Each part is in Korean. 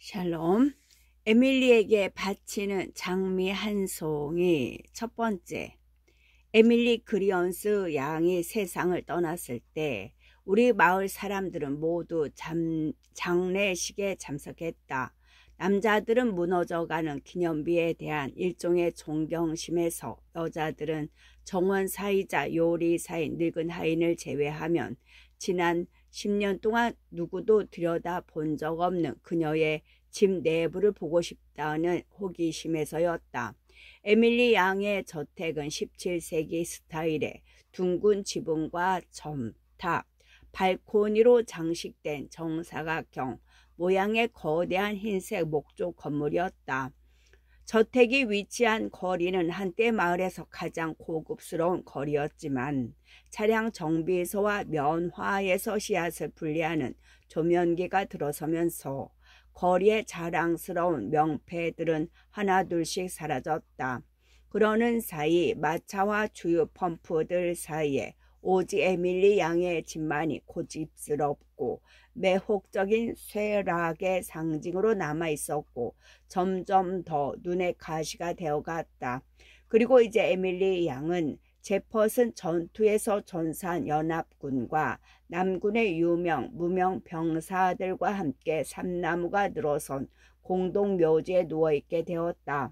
샬롬. 에밀리에게 바치는 장미 한 송이. 첫 번째, 에밀리 그리언스 양이 세상을 떠났을 때 우리 마을 사람들은 모두 장례식에 참석했다. 남자들은 무너져가는 기념비에 대한 일종의 존경심에서 여자들은 정원사이자 요리사인 늙은 하인을 제외하면 지난 10년 동안 누구도 들여다 본 적 없는 그녀의 집 내부를 보고 싶다는 호기심에서였다. 에밀리 양의 저택은 17세기 스타일의 둥근 지붕과 점탑, 발코니로 장식된 정사각형 모양의 거대한 흰색 목조 건물이었다. 저택이 위치한 거리는 한때 마을에서 가장 고급스러운 거리였지만 차량 정비소와 면화에서 씨앗을 분리하는 조면기가 들어서면서 거리의 자랑스러운 명패들은 하나둘씩 사라졌다. 그러는 사이 마차와 주유 펌프들 사이에 오직 에밀리 양의 집만이 고집스럽고 매혹적인 쇠락의 상징으로 남아있었고 점점 더 눈의 가시가 되어갔다. 그리고 이제 에밀리 양은 제퍼슨 전투에서 전사한 연합군과 남군의 유명 무명 병사들과 함께 삼나무가 늘어선 공동묘지에 누워있게 되었다.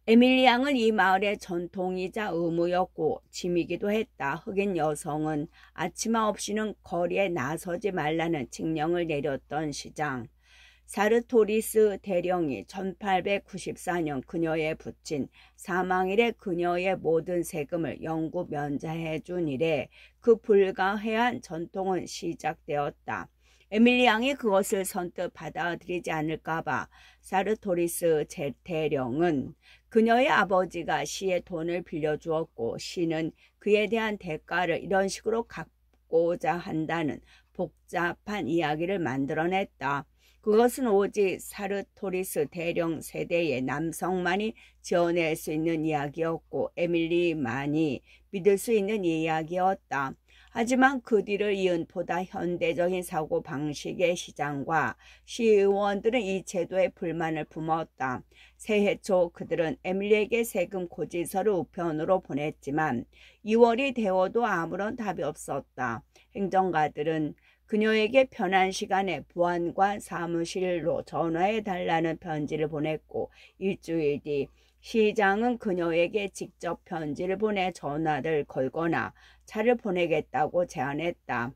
에밀리 양은 이 마을의 전통이자 의무였고 짐이기도 했다. 흑인 여성은 아치마 없이는 거리에 나서지 말라는 칙령을 내렸던 시장. 사르토리스 대령이 1894년 그녀에 붙인 사망일에 그녀의 모든 세금을 영구 면제해 준 이래 그 불가해한 전통은 시작되었다. 에밀리 양이 그것을 선뜻 받아들이지 않을까봐 사르토리스 대령은 그녀의 아버지가 시에 돈을 빌려주었고 시는 그에 대한 대가를 이런 식으로 갚고자 한다는 복잡한 이야기를 만들어냈다. 그것은 오직 사르토리스 대령 세대의 남성만이 지어낼 수 있는 이야기였고 에밀리만이 믿을 수 있는 이야기였다. 하지만 그 뒤를 이은 보다 현대적인 사고방식의 시장과 시의원들은 이 제도에 불만을 품었다. 새해 초 그들은 에밀리에게 세금 고지서를 우편으로 보냈지만 2월이 되어도 아무런 답이 없었다. 행정가들은 그녀에게 편한 시간에 보안관 사무실로 전화해달라는 편지를 보냈고 일주일 뒤 시장은 그녀에게 직접 편지를 보내 전화를 걸거나 차를 보내겠다고 제안했다.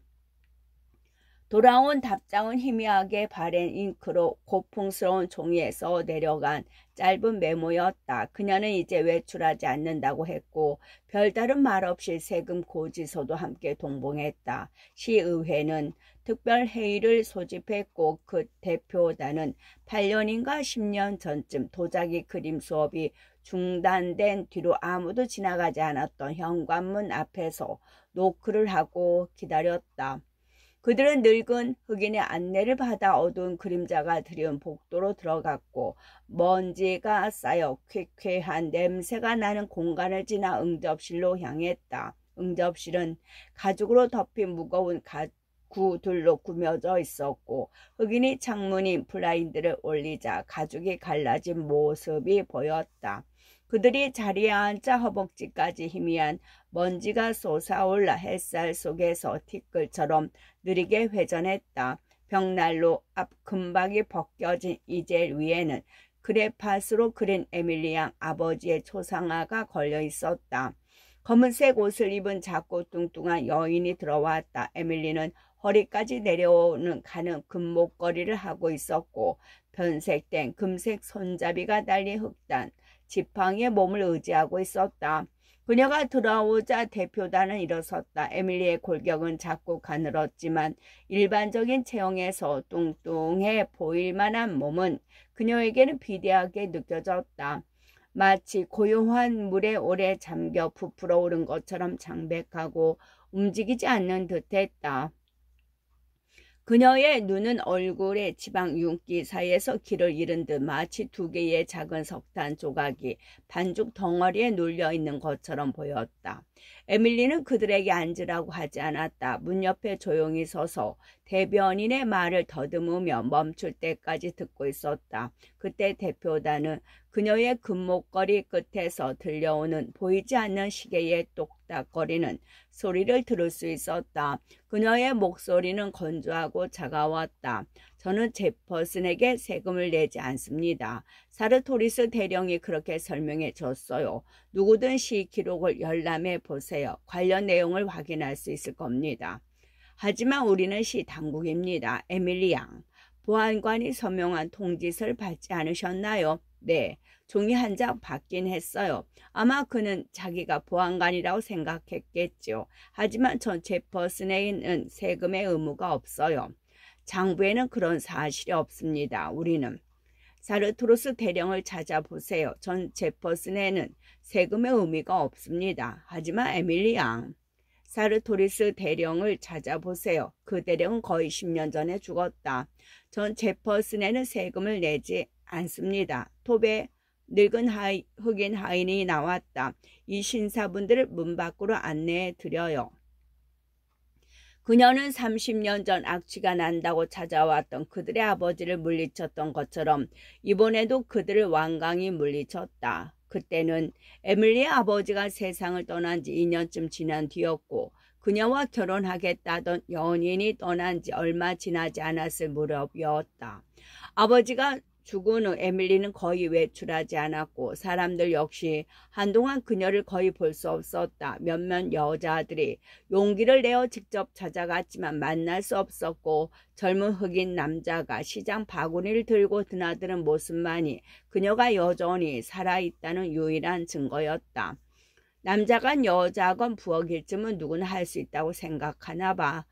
돌아온 답장은 희미하게 바랜 잉크로 고풍스러운 종이에 써 내려간 짧은 메모였다. 그녀는 이제 외출하지 않는다고 했고 별다른 말 없이 세금 고지서도 함께 동봉했다. 시의회는 특별회의를 소집했고 그 대표단은 8년인가 10년 전쯤 도자기 그림 수업이 중단된 뒤로 아무도 지나가지 않았던 현관문 앞에서 노크를 하고 기다렸다. 그들은 늙은 흑인의 안내를 받아 어두운 그림자가 드리운 복도로 들어갔고 먼지가 쌓여 쾌쾌한 냄새가 나는 공간을 지나 응접실로 향했다. 응접실은 가죽으로 덮인 무거운 가구들로 꾸며져 있었고 흑인이 창문인 블라인드를 올리자 가죽이 갈라진 모습이 보였다. 그들이 자리에 앉자 허벅지까지 희미한 먼지가 솟아올라 햇살 속에서 티끌처럼 느리게 회전했다. 벽난로 앞 금박이 벗겨진 이젤 위에는 크레파스로 그린 에밀리 양 아버지의 초상화가 걸려 있었다. 검은색 옷을 입은 작고 뚱뚱한 여인이 들어왔다. 에밀리는 허리까지 내려오는 가는 금목걸이를 하고 있었고 변색된 금색 손잡이가 달린 흑단 지팡이에 몸을 의지하고 있었다. 그녀가 들어오자 대표단은 일어섰다. 에밀리의 골격은 작고 가늘었지만 일반적인 체형에서 뚱뚱해 보일 만한 몸은 그녀에게는 비대하게 느껴졌다. 마치 고요한 물에 오래 잠겨 부풀어 오른 것처럼 창백하고 움직이지 않는 듯했다. 그녀의 눈은 얼굴의 지방 윤기 사이에서 길을 잃은 듯 마치 두 개의 작은 석탄 조각이 반죽 덩어리에 눌려 있는 것처럼 보였다. 에밀리는 그들에게 앉으라고 하지 않았다. 문 옆에 조용히 서서 대변인의 말을 더듬으며 멈출 때까지 듣고 있었다. 그때 대표단은 그녀의 금목걸이 끝에서 들려오는 보이지 않는 시계의 똑딱거리는 소리를 들을 수 있었다. 그녀의 목소리는 건조하고 차가웠다. 저는 제퍼슨에게 세금을 내지 않습니다. 사르토리스 대령이 그렇게 설명해 줬어요. 누구든 시 기록을 열람해 보세요. 관련 내용을 확인할 수 있을 겁니다. 하지만 우리는 시 당국입니다. 에밀리 양. 보안관이 서명한 통지서를 받지 않으셨나요? 네. 종이 한 장 받긴 했어요. 아마 그는 자기가 보안관이라고 생각했겠죠. 하지만 전 제퍼슨에는 세금의 의무가 없어요. 장부에는 그런 사실이 없습니다. 우리는 사르토르스 대령을 찾아보세요. 전 제퍼슨에는 세금의 의미가 없습니다. 하지만 에밀리 양. 사르토리스 대령을 찾아보세요. 그 대령은 거의 10년 전에 죽었다. 전 제퍼슨에는 세금을 내지 않습니다. 톱에 늙은 흑인 하인이 나왔다. 이 신사분들을 문 밖으로 안내해 드려요. 그녀는 30년 전 악취가 난다고 찾아왔던 그들의 아버지를 물리쳤던 것처럼 이번에도 그들을 완강히 물리쳤다. 그때는 에밀리의 아버지가 세상을 떠난 지 2년쯤 지난 뒤였고 그녀와 결혼하겠다던 연인이 떠난 지 얼마 지나지 않았을 무렵이었다. 아버지가 죽은 후 에밀리는 거의 외출하지 않았고 사람들 역시 한동안 그녀를 거의 볼 수 없었다. 몇몇 여자들이 용기를 내어 직접 찾아갔지만 만날 수 없었고 젊은 흑인 남자가 시장 바구니를 들고 드나드는 모습만이 그녀가 여전히 살아있다는 유일한 증거였다. 남자건 여자건 부엌일 쯤은 누구나 할 수 있다고 생각하나 봐.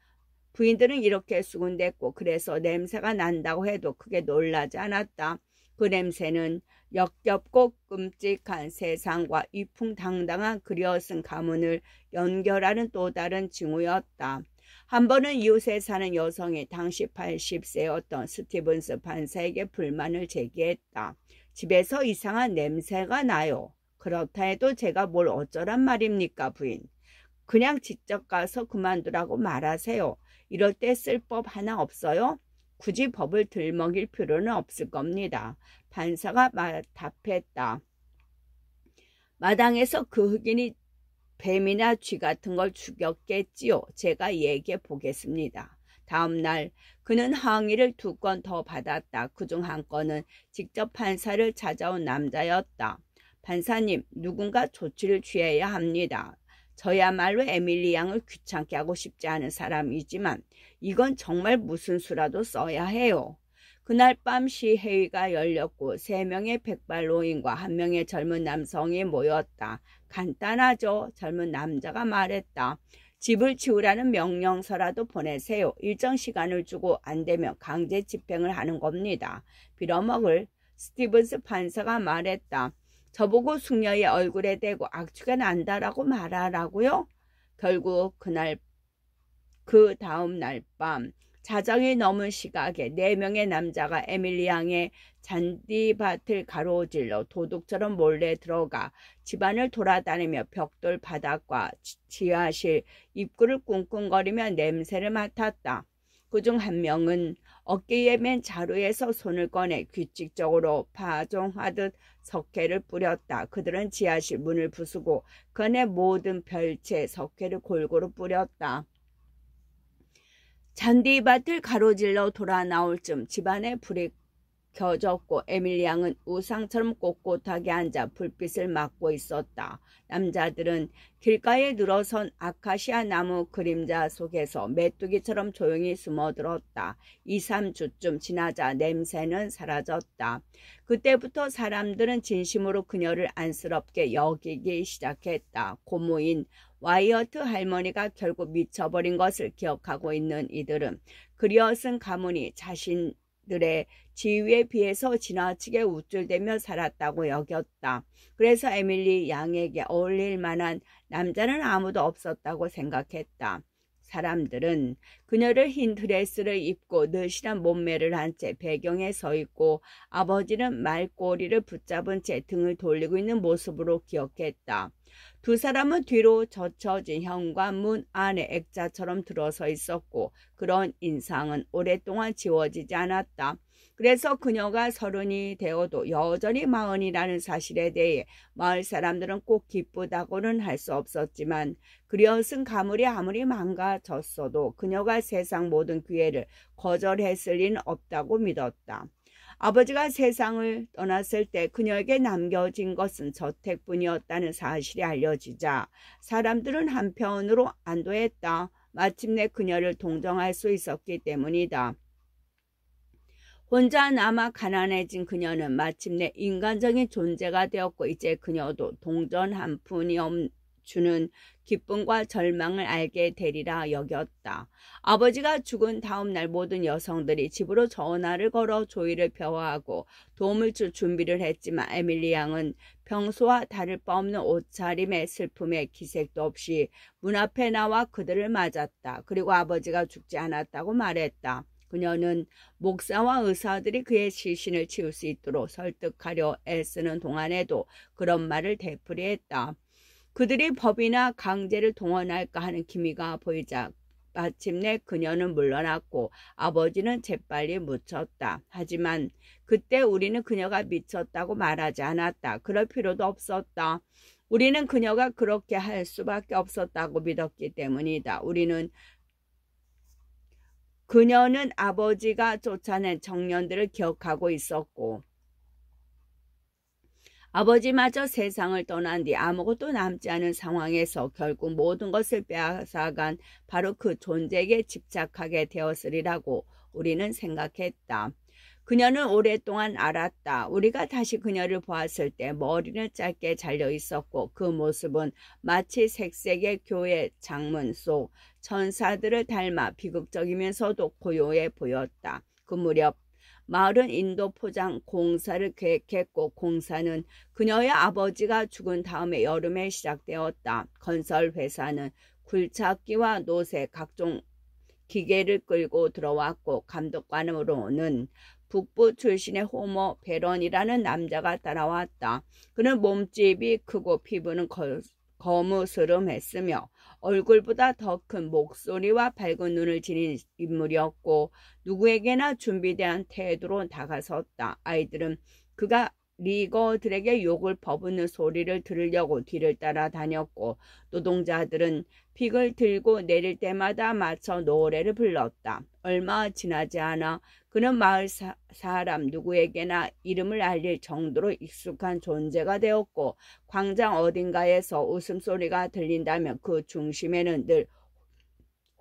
부인들은 이렇게 수군댔고 그래서 냄새가 난다고 해도 크게 놀라지 않았다. 그 냄새는 역겹고 끔찍한 세상과 위풍당당한 그리어쓴 가문을 연결하는 또 다른 징후였다. 한 번은 이웃에 사는 여성이 당시 80세였던 스티븐스 판사에게 불만을 제기했다. 집에서 이상한 냄새가 나요. 그렇다 해도 제가 뭘 어쩌란 말입니까, 부인. 그냥 직접 가서 그만두라고 말하세요. 이럴 때 쓸 법 하나 없어요? 굳이 법을 들먹일 필요는 없을 겁니다. 판사가 답했다. 마당에서 그 흑인이 뱀이나 쥐 같은 걸 죽였겠지요. 제가 얘기해 보겠습니다. 다음 날 그는 항의를 2건 더 받았다. 그중 한 건은 직접 판사를 찾아온 남자였다. 판사님, 누군가 조치를 취해야 합니다. 저야말로 에밀리 양을 귀찮게 하고 싶지 않은 사람이지만 이건 정말 무슨 수라도 써야 해요. 그날 밤 시회의가 열렸고 3명의 백발노인과 1명의 젊은 남성이 모였다. 간단하죠. 젊은 남자가 말했다. 집을 치우라는 명령서라도 보내세요. 일정 시간을 주고 안 되면 강제 집행을 하는 겁니다. 빌어먹을 스티븐스 판사가 말했다. 저보고 숙녀의 얼굴에 대고 악취가 난다라고 말하라고요? 결국 그 다음 날 밤 자정이 넘은 시각에 4명의 남자가 에밀리 양의 잔디밭을 가로질러 도둑처럼 몰래 들어가 집안을 돌아다니며 벽돌 바닥과 지하실 입구를 꿍꿍거리며 냄새를 맡았다. 그중 1명은 어깨에 맨 자루에서 손을 꺼내 규칙적으로 파종하듯 석회를 뿌렸다. 그들은 지하실 문을 부수고 그 안에 모든 별채 석회를 골고루 뿌렸다. 잔디밭을 가로질러 돌아 나올 쯤 집안에 불이 켜졌고 에밀리 양은 우상처럼 꼿꼿하게 앉아 불빛을 맞고 있었다. 남자들은 길가에 늘어선 아카시아 나무 그림자 속에서 메뚜기처럼 조용히 숨어들었다. 2, 3주쯤 지나자 냄새는 사라졌다. 그때부터 사람들은 진심으로 그녀를 안쓰럽게 여기기 시작했다. 고모인 와이어트 할머니가 결국 미쳐버린 것을 기억하고 있는 이들은 그리어쓴 가문이 자신들의 지위에 비해서 지나치게 우쭐대며 살았다고 여겼다. 그래서 에밀리 양에게 어울릴 만한 남자는 아무도 없었다고 생각했다. 사람들은 그녀를 흰 드레스를 입고 늘씬한 몸매를 한 채 배경에 서 있고 아버지는 말꼬리를 붙잡은 채 등을 돌리고 있는 모습으로 기억했다. 두 사람은 뒤로 젖혀진 현관문 안에 액자처럼 들어서 있었고 그런 인상은 오랫동안 지워지지 않았다. 그래서 그녀가 30이 되어도 여전히 40이라는 사실에 대해 마을 사람들은 꼭 기쁘다고는 할 수 없었지만 그리엇은 가물이 아무리 망가졌어도 그녀가 세상 모든 기회를 거절했을 리는 없다고 믿었다. 아버지가 세상을 떠났을 때 그녀에게 남겨진 것은 저택뿐이었다는 사실이 알려지자 사람들은 한편으로 안도했다. 마침내 그녀를 동정할 수 있었기 때문이다. 혼자 남아 가난해진 그녀는 마침내 인간적인 존재가 되었고 이제 그녀도 동전 한 푼이 주는 기쁨과 절망을 알게 되리라 여겼다. 아버지가 죽은 다음 날 모든 여성들이 집으로 전화를 걸어 조의를 표하고 도움을 줄 준비를 했지만 에밀리 양은 평소와 다를 바 없는 옷차림에 슬픔에 기색도 없이 문 앞에 나와 그들을 맞았다. 그리고 아버지가 죽지 않았다고 말했다. 그녀는 목사와 의사들이 그의 시신을 치울 수 있도록 설득하려 애쓰는 동안에도 그런 말을 되풀이했다. 그들이 법이나 강제를 동원할까 하는 기미가 보이자 마침내 그녀는 물러났고 아버지는 재빨리 묻혔다. 하지만 그때 우리는 그녀가 미쳤다고 말하지 않았다. 그럴 필요도 없었다. 우리는 그녀가 그렇게 할 수밖에 없었다고 믿었기 때문이다. 그녀는 아버지가 쫓아낸 청년들을 기억하고 있었고 아버지마저 세상을 떠난 뒤 아무것도 남지 않은 상황에서 결국 모든 것을 빼앗아간 바로 그 존재에게 집착하게 되었으리라고 우리는 생각했다. 그녀는 오랫동안 알았다. 우리가 다시 그녀를 보았을 때 머리는 짧게 잘려 있었고 그 모습은 마치 색색의 교회 장문 속 천사들을 닮아 비극적이면서도 고요해 보였다. 그 무렵 마을은 인도 포장 공사를 계획했고 공사는 그녀의 아버지가 죽은 다음에 여름에 시작되었다. 건설 회사는 굴착기와 노새 각종 기계를 끌고 들어왔고 감독관으로는 북부 출신의 호모 베런이라는 남자가 따라왔다. 그는 몸집이 크고 피부는 거무스름했으며 얼굴보다 더 큰 목소리와 밝은 눈을 지닌 인물이었고 누구에게나 준비된 태도로 다가섰다. 아이들은 그가 리거들에게 욕을 퍼붓는 소리를 들으려고 뒤를 따라다녔고 노동자들은 픽을 들고 내릴 때마다 맞춰 노래를 불렀다. 얼마 지나지 않아 그는 마을 사람 누구에게나 이름을 알릴 정도로 익숙한 존재가 되었고 광장 어딘가에서 웃음소리가 들린다면 그 중심에는 늘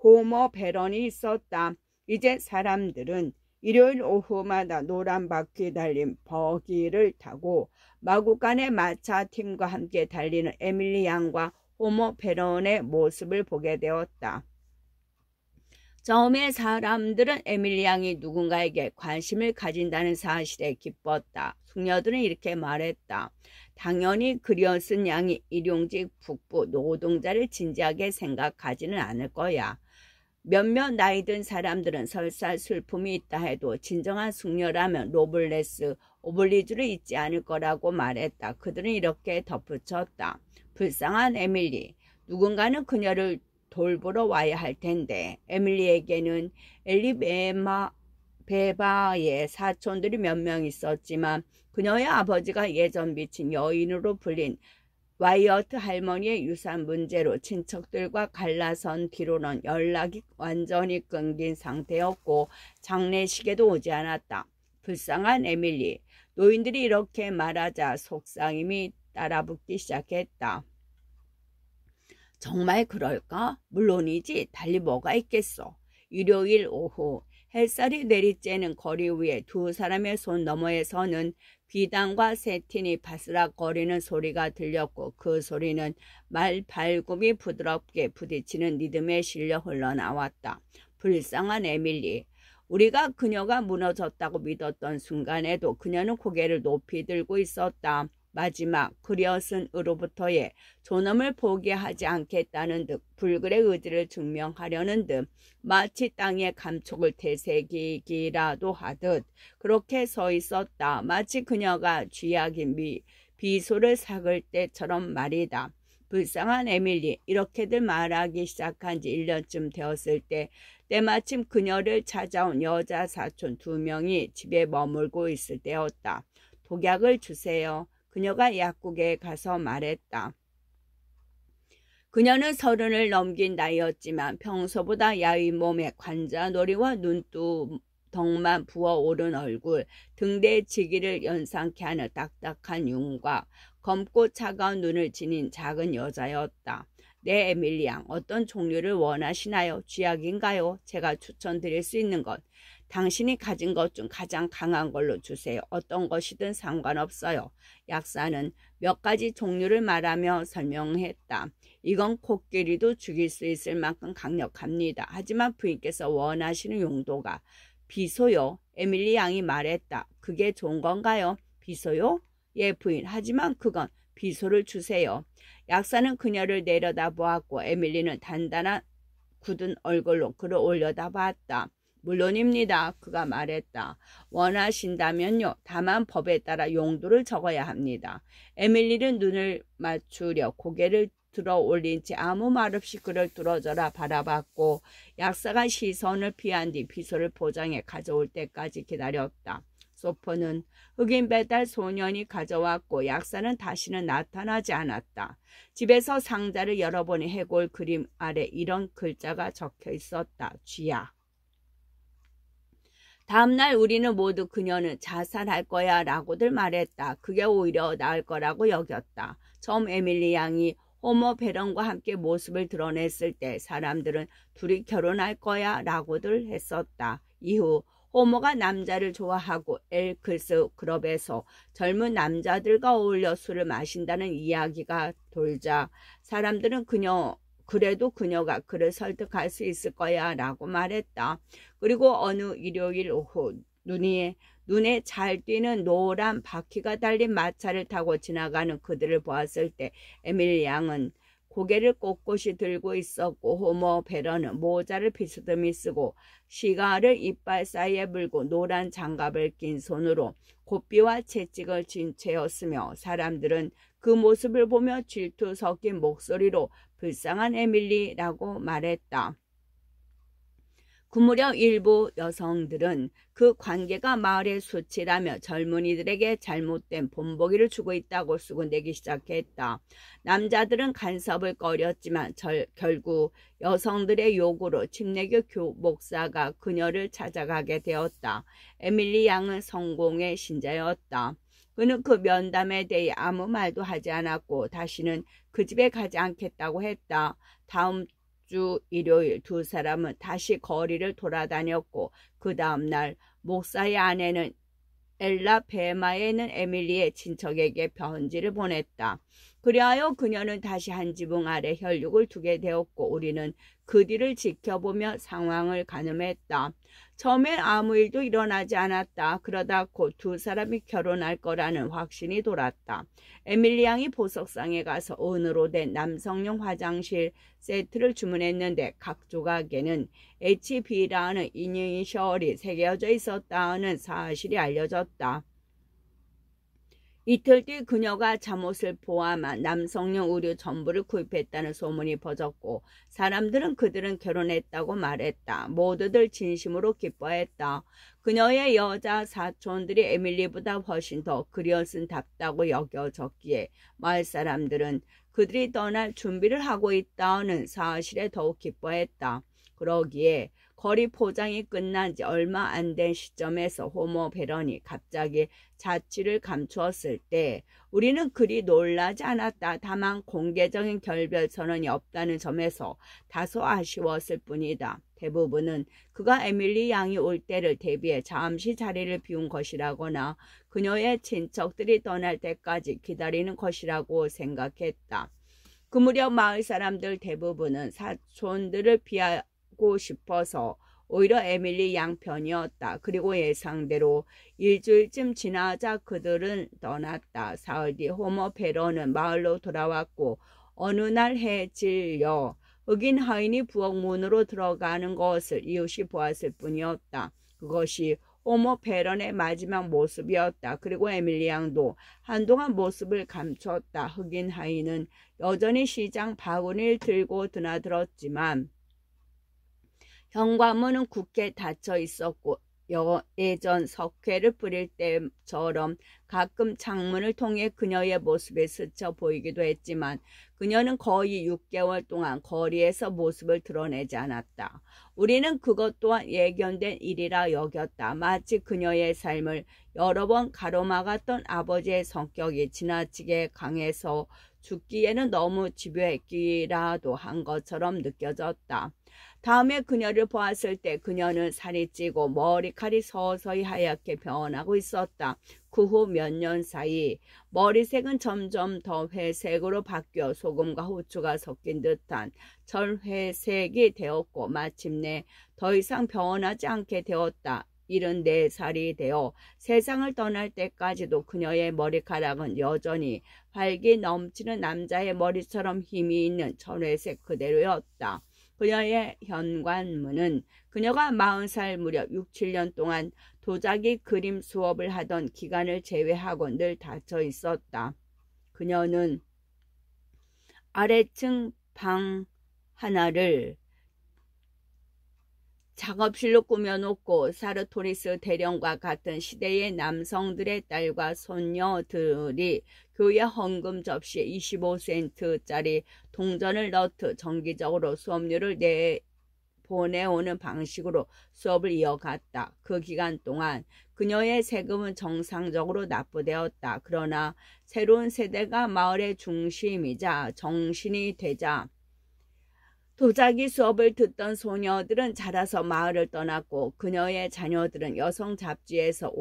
호모 베런이 있었다. 이제 사람들은 일요일 오후마다 노란 바퀴 달린 버기를 타고 마구간의 마차 팀과 함께 달리는 에밀리 양과 호모 베런의 모습을 보게 되었다. 처음에 사람들은 에밀리 양이 누군가에게 관심을 가진다는 사실에 기뻤다. 숙녀들은 이렇게 말했다. 당연히 그리엇은 양이 일용직 북부 노동자를 진지하게 생각하지는 않을 거야. 몇몇 나이 든 사람들은 설사 슬픔이 있다 해도 진정한 숙녀라면 노블레스 오블리주를 잊지 않을 거라고 말했다. 그들은 이렇게 덧붙였다. 불쌍한 에밀리, 누군가는 그녀를 돌보러 와야 할 텐데. 에밀리에게는 엘리베바의 사촌들이 몇 명 있었지만 그녀의 아버지가 예전 미친 여인으로 불린 와이어트 할머니의 유산 문제로 친척들과 갈라선 뒤로는 연락이 완전히 끊긴 상태였고 장례식에도 오지 않았다. 불쌍한 에밀리. 노인들이 이렇게 말하자 속상임이 따라붙기 시작했다. 정말 그럴까? 물론이지. 달리 뭐가 있겠어. 일요일 오후 햇살이 내리쬐는 거리 위에 두 사람의 손 너머에서는 비단과 새틴이 바스락거리는 소리가 들렸고 그 소리는 말발굽이 부드럽게 부딪히는 리듬에 실려 흘러나왔다. 불쌍한 에밀리. 우리가 그녀가 무너졌다고 믿었던 순간에도 그녀는 고개를 높이 들고 있었다. 마지막 그리엇은으로부터의 존엄을 포기하지 않겠다는 듯 불굴의 의지를 증명하려는 듯 마치 땅에 감촉을 되새기기라도 하듯 그렇게 서 있었다. 마치 그녀가 쥐약인 비소를 삭을 때처럼 말이다. 불쌍한 에밀리, 이렇게들 말하기 시작한 지 1년쯤 되었을 때 때마침 그녀를 찾아온 여자 사촌 2명이 집에 머물고 있을 때였다. 독약을 주세요. 그녀가 약국에 가서 말했다. 그녀는 30을 넘긴 나이였지만 평소보다 야윈 몸에 관자놀이와 눈두덩만 부어오른 얼굴, 등대의 지기를 연상케 하는 딱딱한 윤곽, 검고 차가운 눈을 지닌 작은 여자였다. 네, 에밀리 양, 어떤 종류를 원하시나요? 쥐약인가요? 제가 추천드릴 수 있는 것. 당신이 가진 것 중 가장 강한 걸로 주세요. 어떤 것이든 상관없어요. 약사는 몇 가지 종류를 말하며 설명했다. 이건 코끼리도 죽일 수 있을 만큼 강력합니다. 하지만 부인께서 원하시는 용도가 비소요. 에밀리 양이 말했다. 그게 좋은 건가요? 비소요? 예, 부인. 하지만 그건 비소를 주세요. 약사는 그녀를 내려다보았고 에밀리는 단단한 굳은 얼굴로 그를 올려다봤다. 물론입니다. 그가 말했다. 원하신다면요. 다만 법에 따라 용도를 적어야 합니다. 에밀리는 눈을 맞추려 고개를 들어 올린 채 아무 말 없이 그를 뚫어져라 바라봤고 약사가 시선을 피한 뒤 비소를 포장해 가져올 때까지 기다렸다. 소포는 흑인 배달 소년이 가져왔고 약사는 다시는 나타나지 않았다. 집에서 상자를 열어보니 해골 그림 아래 이런 글자가 적혀 있었다. 쥐야. 다음날 우리는 모두 그녀는 자살할 거야 라고들 말했다. 그게 오히려 나을 거라고 여겼다. 처음 에밀리 양이 호모 베런과 함께 모습을 드러냈을 때 사람들은 둘이 결혼할 거야 라고들 했었다. 이후 호모가 남자를 좋아하고 엘클스 클럽에서 젊은 남자들과 어울려 술을 마신다는 이야기가 돌자 사람들은 그래도 그녀가 그를 설득할 수 있을 거야 라고 말했다. 그리고 어느 일요일 오후 눈에 잘 뛰는 노란 바퀴가 달린 마차를 타고 지나가는 그들을 보았을 때 에밀리 양은 고개를 꼿꼿이 들고 있었고 호모 베런은 모자를 비스듬히 쓰고 시가를 이빨 사이에 물고 노란 장갑을 낀 손으로 고삐와 채찍을 쥔 채였으며 사람들은 그 모습을 보며 질투 섞인 목소리로 불쌍한 에밀리라고 말했다. 그 무렵 일부 여성들은 그 관계가 마을의 수치라며 젊은이들에게 잘못된 본보기를 주고 있다고 수군대기 시작했다. 남자들은 간섭을 꺼렸지만 결국 여성들의 요구로 침례교 목사가 그녀를 찾아가게 되었다. 에밀리 양은 성공의 신자였다. 그는 그 면담에 대해 아무 말도 하지 않았고 다시는 그 집에 가지 않겠다고 했다. 다음 주 일요일 두 사람은 다시 거리를 돌아다녔고 그 다음날 목사의 아내는 엘라 베마에 있는 에밀리의 친척에게 편지를 보냈다. 그리하여 그녀는 다시 한 지붕 아래 혈육을 두게 되었고 우리는 그 뒤를 지켜보며 상황을 가늠했다. 처음엔 아무 일도 일어나지 않았다. 그러다 곧 두 사람이 결혼할 거라는 확신이 돌았다. 에밀리 양이 보석상에 가서 은으로 된 남성용 화장실 세트를 주문했는데 각 조각에는 HB라는 이니셜이 새겨져 있었다는 사실이 알려졌다. 이틀 뒤 그녀가 잠옷을 포함한 남성용 의류 전부를 구입했다는 소문이 퍼졌고 사람들은 그들은 결혼했다고 말했다. 모두들 진심으로 기뻐했다. 그녀의 여자 사촌들이 에밀리보다 훨씬 더 그리어쓴답다고 여겨졌기에 마을 사람들은 그들이 떠날 준비를 하고 있다는 사실에 더욱 기뻐했다. 그러기에 거리 포장이 끝난 지 얼마 안 된 시점에서 호모 베런이 갑자기 자취를 감추었을 때 우리는 그리 놀라지 않았다. 다만 공개적인 결별 선언이 없다는 점에서 다소 아쉬웠을 뿐이다. 대부분은 그가 에밀리 양이 올 때를 대비해 잠시 자리를 비운 것이라거나 그녀의 친척들이 떠날 때까지 기다리는 것이라고 생각했다. 그 무렵 마을 사람들 대부분은 사촌들을 피하고 싶어서 오히려 에밀리 양편이었다. 그리고 예상대로 일주일쯤 지나자 그들은 떠났다. 사흘 뒤 호모 베런은 마을로 돌아왔고 어느 날 해 질려 흑인 하인이 부엌 문으로 들어가는 것을 이웃이 보았을 뿐이었다. 그것이 호모 베런의 마지막 모습이었다. 그리고 에밀리 양도 한동안 모습을 감췄다. 흑인 하인은 여전히 시장 바구니를 들고 드나들었지만 현관문은 굳게 닫혀 있었고 예전 석회를 뿌릴 때처럼 가끔 창문을 통해 그녀의 모습이 스쳐 보이기도 했지만 그녀는 거의 6개월 동안 거리에서 모습을 드러내지 않았다. 우리는 그것 또한 예견된 일이라 여겼다. 마치 그녀의 삶을 여러 번 가로막았던 아버지의 성격이 지나치게 강해서 죽기에는 너무 집요했기라도 한 것처럼 느껴졌다. 다음에 그녀를 보았을 때 그녀는 살이 찌고 머리칼이 서서히 하얗게 변하고 있었다. 그 후 몇 년 사이 머리색은 점점 더 회색으로 바뀌어 소금과 후추가 섞인 듯한 철회색이 되었고 마침내 더 이상 변하지 않게 되었다. 74살이 되어 세상을 떠날 때까지도 그녀의 머리카락은 여전히 활기 넘치는 남자의 머리처럼 힘이 있는 철회색 그대로였다. 그녀의 현관문은 그녀가 40살 무렵 6, 7년 동안 도자기 그림 수업을 하던 기간을 제외하고 늘 닫혀 있었다. 그녀는 아래층 방 하나를 작업실로 꾸며놓고 사르토리스 대령과 같은 시대의 남성들의 딸과 손녀들이 교회 헌금 접시에 25센트짜리 동전을 넣듯 정기적으로 수업료를 보내오는 방식으로 수업을 이어갔다. 그 기간 동안 그녀의 세금은 정상적으로 납부되었다. 그러나 새로운 세대가 마을의 중심이자 정신이 되자 도자기 수업을 듣던 소녀들은 자라서 마을을 떠났고 그녀의 자녀들은 여성 잡지에서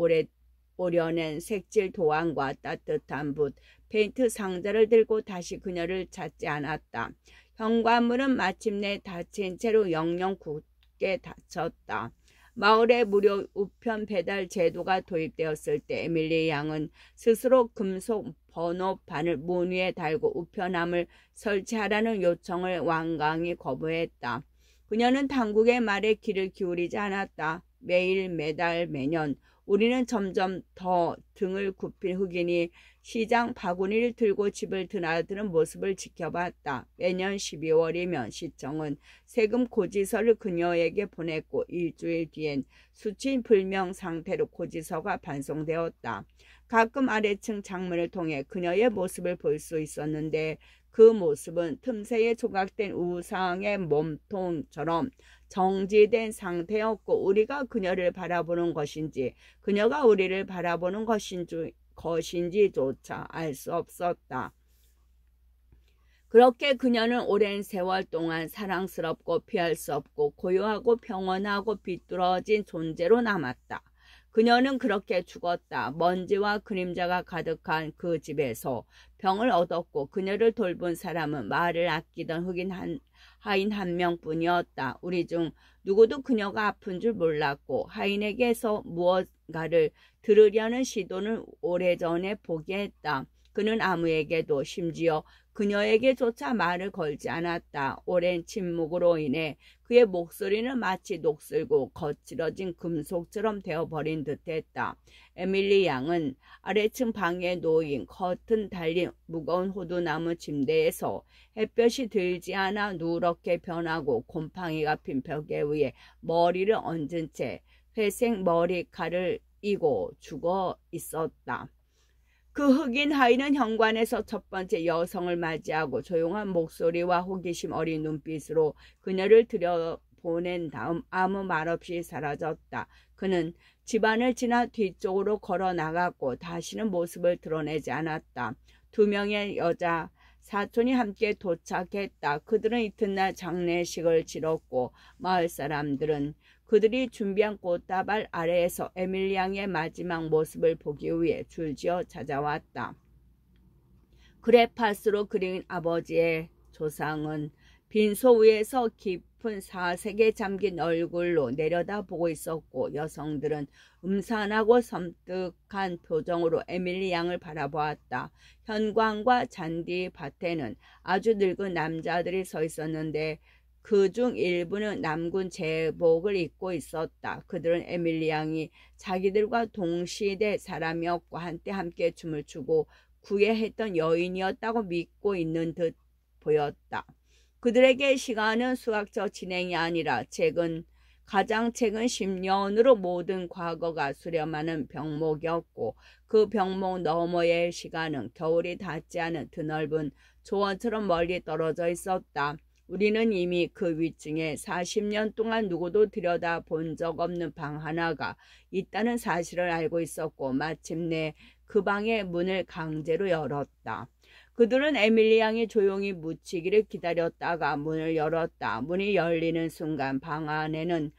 오려낸 색칠 도안과 따뜻한 붓, 페인트 상자를 들고 다시 그녀를 찾지 않았다. 현관문은 마침내 닫힌 채로 영영 굳게 닫혔다. 마을에 무료 우편 배달 제도가 도입되었을 때 에밀리 양은 스스로 금속 번호판을 문 위에 달고 우편함을 설치하라는 요청을 완강히 거부했다. 그녀는 당국의 말에 귀를 기울이지 않았다. 매일 매달 매년 우리는 점점 더 등을 굽힌 흑인이 시장 바구니를 들고 집을 드나드는 모습을 지켜봤다. 매년 12월이면 시청은 세금 고지서를 그녀에게 보냈고 일주일 뒤엔 수치 불명 상태로 고지서가 반송되었다. 가끔 아래층 창문을 통해 그녀의 모습을 볼 수 있었는데 그 모습은 틈새에 조각된 우상의 몸통처럼 정지된 상태였고 우리가 그녀를 바라보는 것인지 그녀가 우리를 바라보는 것인지조차 알 수 없었다. 그렇게 그녀는 오랜 세월 동안 사랑스럽고 피할 수 없고 고요하고 평온하고 비뚤어진 존재로 남았다. 그녀는 그렇게 죽었다. 먼지와 그림자가 가득한 그 집에서 병을 얻었고 그녀를 돌본 사람은 마을을 아끼던 흑인 하인 한 명뿐이었다. 우리 중 누구도 그녀가 아픈 줄 몰랐고 하인에게서 무언가를 들으려는 시도는 오래전에 포기했다. 그는 아무에게도 심지어 그녀에게조차 말을 걸지 않았다. 오랜 침묵으로 인해 그의 목소리는 마치 녹슬고 거칠어진 금속처럼 되어버린 듯했다. 에밀리 양은 아래층 방에 놓인 커튼 달린 무거운 호두나무 침대에서 햇볕이 들지 않아 누렇게 변하고 곰팡이가 핀 벽에 위에 머리를 얹은 채 회색 머리칼을 이고 죽어 있었다. 그 흑인 하인은 현관에서 첫 번째 여성을 맞이하고 조용한 목소리와 호기심 어린 눈빛으로 그녀를 들여보낸 다음 아무 말 없이 사라졌다. 그는 집안을 지나 뒤쪽으로 걸어 나갔고 다시는 모습을 드러내지 않았다. 2명의 여자 사촌이 함께 도착했다. 그들은 이튿날 장례식을 치렀고 마을 사람들은 그들이 준비한 꽃다발 아래에서 에밀리 양의 마지막 모습을 보기 위해 줄지어 찾아왔다. 그레파스로 그린 아버지의 조상은 빈소 위에서 깊은 사색에 잠긴 얼굴로 내려다보고 있었고 여성들은 음산하고 섬뜩한 표정으로 에밀리 양을 바라보았다. 현관과 잔디 밭에는 아주 늙은 남자들이 서 있었는데 그중 일부는 남군 제복을 입고 있었다. 그들은 에밀리 양이 자기들과 동시대 사람이었고 한때 함께 춤을 추고 구애했던 여인이었다고 믿고 있는 듯 보였다. 그들에게 시간은 수학적 진행이 아니라 가장 최근 10년으로 모든 과거가 수렴하는 병목이었고 그 병목 너머의 시간은 겨울이 닿지 않은 드넓은 조원처럼 멀리 떨어져 있었다. 우리는 이미 그 위층에 40년 동안 누구도 들여다 본 적 없는 방 하나가 있다는 사실을 알고 있었고 마침내 그 방의 문을 강제로 열었다. 그들은 에밀리 양이 조용히 묻히기를 기다렸다가 문을 열었다. 문이 열리는 순간 방 안에는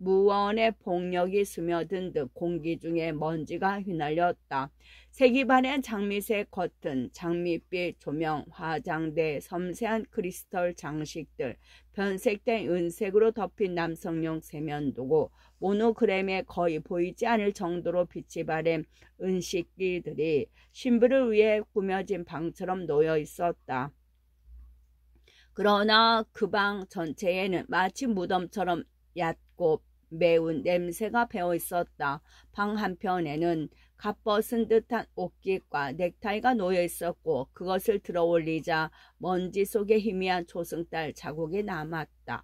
무언의 폭력이 스며든 듯 공기 중에 먼지가 휘날렸다. 색이 바랜 장미색 커튼, 장밋빛 조명, 화장대, 섬세한 크리스털 장식들, 변색된 은색으로 덮인 남성용 세면도구, 모노그램에 거의 보이지 않을 정도로 빛이 바랜 은식기들이 신부를 위해 꾸며진 방처럼 놓여 있었다. 그러나 그 방 전체에는 마치 무덤처럼 얕고 매운 냄새가 배어 있었다. 방 한편에는 갑벗은 듯한 옷깃과 넥타이가 놓여 있었고 그것을 들어 올리자 먼지 속에 희미한 초승달 자국이 남았다.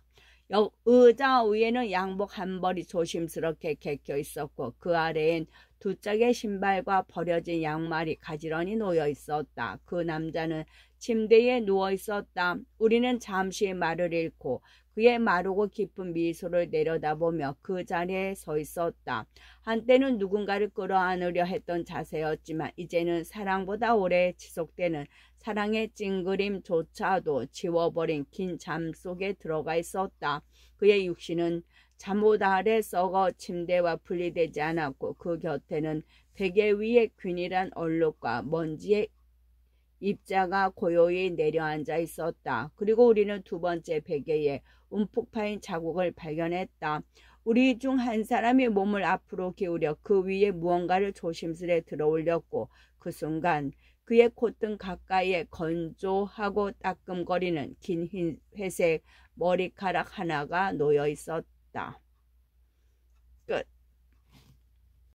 의자 위에는 양복 한 벌이 조심스럽게 개겨 있었고 그 아래엔 두 짝의 신발과 버려진 양말이 가지런히 놓여 있었다. 그 남자는 침대에 누워 있었다. 우리는 잠시 말을 잃고 그의 마르고 깊은 미소를 내려다보며 그 자리에 서 있었다. 한때는 누군가를 끌어안으려 했던 자세였지만 이제는 사랑보다 오래 지속되는 사랑의 찡그림조차도 지워버린 긴 잠 속에 들어가 있었다. 그의 육신은 잠옷 아래 썩어 침대와 분리되지 않았고 그 곁에는 베개 위에 균일한 얼룩과 먼지의 입자가 고요히 내려앉아 있었다. 그리고 우리는 두 번째 베개에 움푹 파인 자국을 발견했다. 우리 중 한 사람이 몸을 앞으로 기울여 그 위에 무언가를 조심스레 들어 올렸고 그 순간 그의 콧등 가까이에 건조하고 따끔거리는 긴 흰 회색 머리카락 하나가 놓여 있었다.